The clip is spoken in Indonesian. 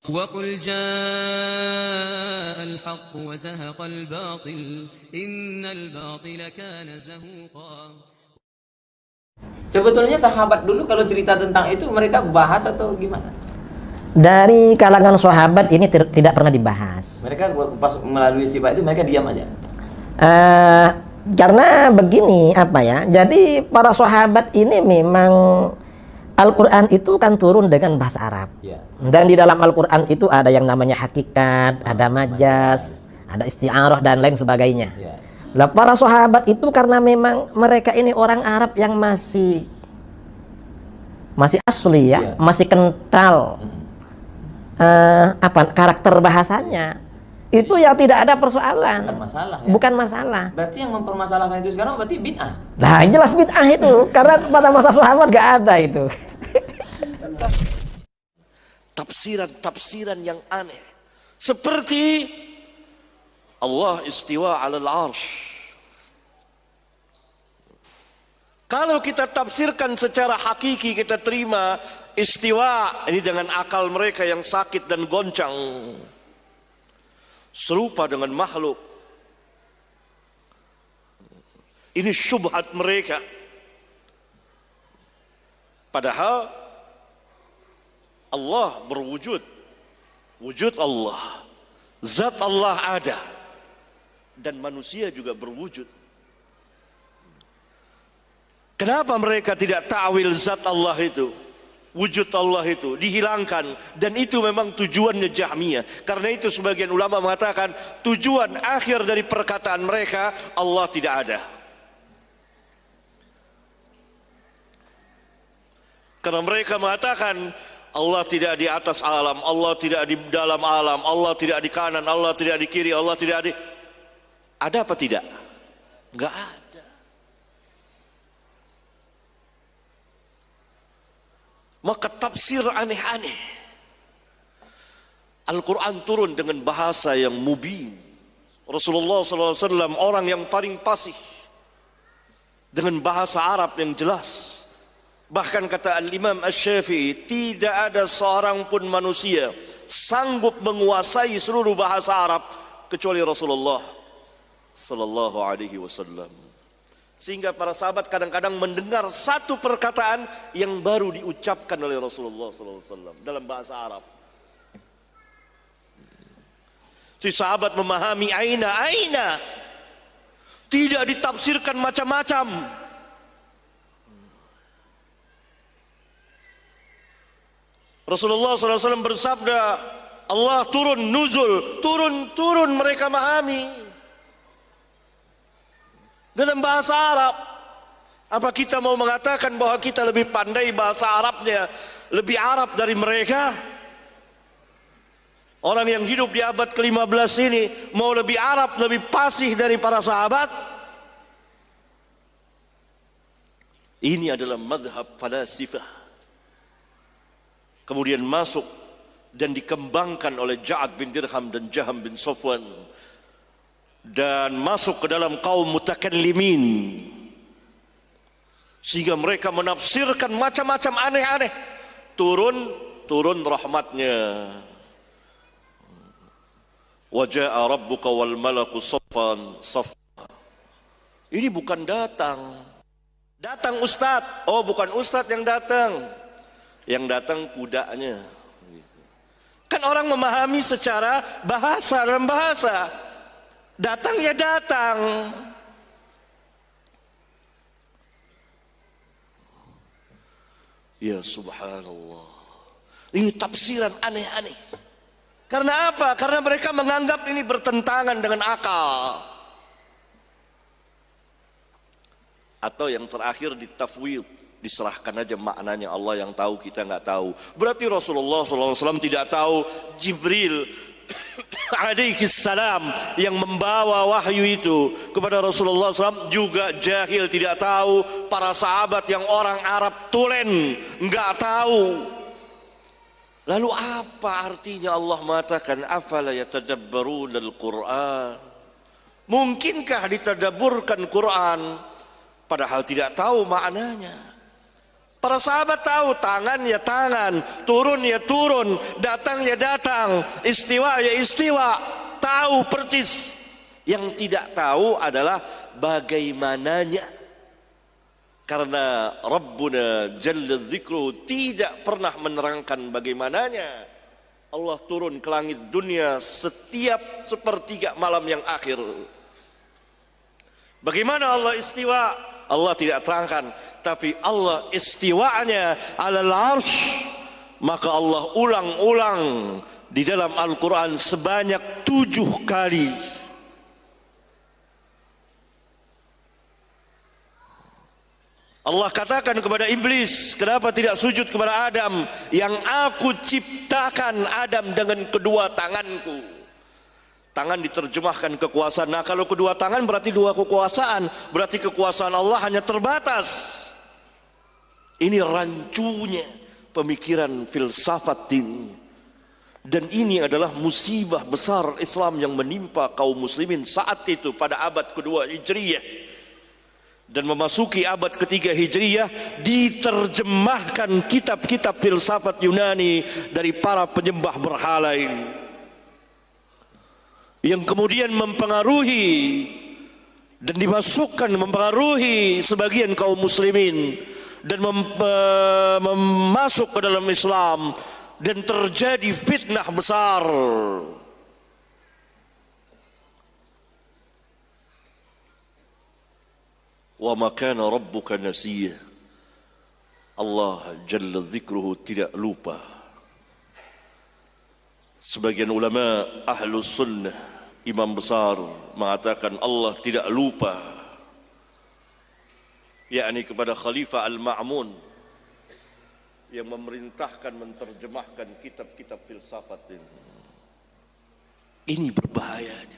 وقل جاء الحق وزهق الباطل إن الباطل كان زهوقا. Sebetulnya sahabat dulu kalau cerita tentang itu mereka bahas atau gimana? Dari kalangan sahabat ini tidak pernah dibahas. Mereka pas melalui sifat itu mereka diam aja. Karena begini jadi para sahabat ini memang Al-Quran itu kan turun dengan bahasa Arab. Ya. Dan di dalam Al-Quran itu ada yang namanya hakikat, ada majas, ada isti'arah dan lain sebagainya. Ya. Nah, para sahabat itu karena memang mereka ini orang Arab yang masih asli ya, masih kental karakter bahasanya. Itu yang tidak ada persoalan. Bukan masalah ya? Bukan masalah. Berarti yang mempermasalahkan itu sekarang berarti bid'ah. Nah, jelas bid'ah itu. Karena pada masa sahabat gak ada itu. Tafsiran-tafsiran yang aneh. Seperti Allah istiwa 'alal 'arsy. Kalau kita tafsirkan secara hakiki, kita terima istiwa ini dengan akal mereka yang sakit dan goncang, serupa dengan makhluk. Ini syubhat mereka. Padahal Allah berwujud. Wujud Allah. Zat Allah ada. Dan manusia juga berwujud. Kenapa mereka tidak ta'wil zat Allah itu? Wujud Allah itu dihilangkan, dan itu memang tujuannya Jahmiyah. Karena itu sebagian ulama mengatakan tujuan akhir dari perkataan mereka Allah tidak ada. Karena mereka mengatakan Allah tidak di atas alam, Allah tidak di dalam alam, Allah tidak di kanan, Allah tidak di kiri, Allah tidak di... Ada apa tidak? Enggak ada. Maka tafsir aneh-aneh. Al-Quran turun dengan bahasa yang mubin. Rasulullah SAW orang yang paling fasih dengan bahasa Arab yang jelas. Bahkan kata Al-Imam Asy-Syafi'i, tidak ada seorang pun manusia sanggup menguasai seluruh bahasa Arab kecuali Rasulullah sallallahu alaihi wasallam. Sehingga para sahabat kadang-kadang mendengar satu perkataan yang baru diucapkan oleh Rasulullah SAW dalam bahasa Arab. Si sahabat memahami aina, tidak ditafsirkan macam-macam. Rasulullah SAW bersabda, Allah turun, nuzul, turun mereka memahami. Dalam bahasa Arab. Apa kita mau mengatakan bahwa kita lebih pandai bahasa Arabnya, lebih Arab dari mereka? Orang yang hidup di abad ke-15 ini mau lebih Arab, lebih fasih dari para sahabat? Ini adalah madhab falasifah. Kemudian masuk dan dikembangkan oleh Ja'ad bin Dirham dan Jaham bin Safwan, dan masuk ke dalam kaum mutakallimin, sehingga mereka menafsirkan macam-macam aneh-aneh. Turun rahmatnya. Wa ja'a rabbuka wal malaku saffan saffa. Ini bukan datang ustadz. Oh, bukan ustadz yang datang. Yang datang kudanya. Kan orang memahami secara bahasa, dalam bahasa. Datangnya datang. Ya subhanallah. Ini tafsiran aneh-aneh. Karena apa? Karena mereka menganggap ini bertentangan dengan akal. Atau yang terakhir ditafwid, diserahkan aja maknanya, Allah yang tahu, kita nggak tahu. Berarti Rasulullah SAW tidak tahu Jibril alaihi salam yang membawa wahyu itu kepada Rasulullah SAW juga jahil, tidak tahu. Para sahabat yang orang Arab tulen nggak tahu. Lalu apa artinya Allah mengatakan afala yatadabbaruna al-Qur'an? Mungkinkah ditadabburkan Quran padahal tidak tahu maknanya? Para sahabat tahu tangan ya tangan, turun ya turun, datang ya datang, istiwa ya istiwa, tahu persis. Yang tidak tahu adalah bagaimananya. Karena Rabbuna Jalla Dzikruhu tidak pernah menerangkan bagaimananya. Allah turun ke langit dunia setiap sepertiga malam yang akhir. Bagaimana Allah istiwa? Allah tidak terangkan, tapi Allah istiwanya alal arsh, maka Allah ulang-ulang di dalam Al-Quran sebanyak 7 kali. Allah katakan kepada iblis, kenapa tidak sujud kepada Adam yang aku ciptakan Adam dengan kedua tanganku. Tangan diterjemahkan kekuasaan. Nah, kalau kedua tangan berarti 2 kekuasaan. Berarti kekuasaan Allah hanya terbatas. Ini rancunya pemikiran filsafat ini. Dan ini adalah musibah besar Islam yang menimpa kaum muslimin saat itu pada abad kedua Hijriyah. Dan memasuki abad ketiga Hijriyah, diterjemahkan kitab-kitab filsafat Yunani dari para penyembah berhala ini. Yang kemudian mempengaruhi dan dimasukkan mempengaruhi sebagian kaum muslimin dan masuk ke dalam Islam, dan terjadi fitnah besar. Wa ma kana rabbuka nasiya. Allah Jalla Dzikruhu tidak lupa. Sebagian ulama Ahlus Sunnah, imam besar, mengatakan Allah tidak lupa, yakni kepada Khalifah Al-Ma'mun yang memerintahkan menerjemahkan kitab-kitab filsafat ini. Ini berbahayanya.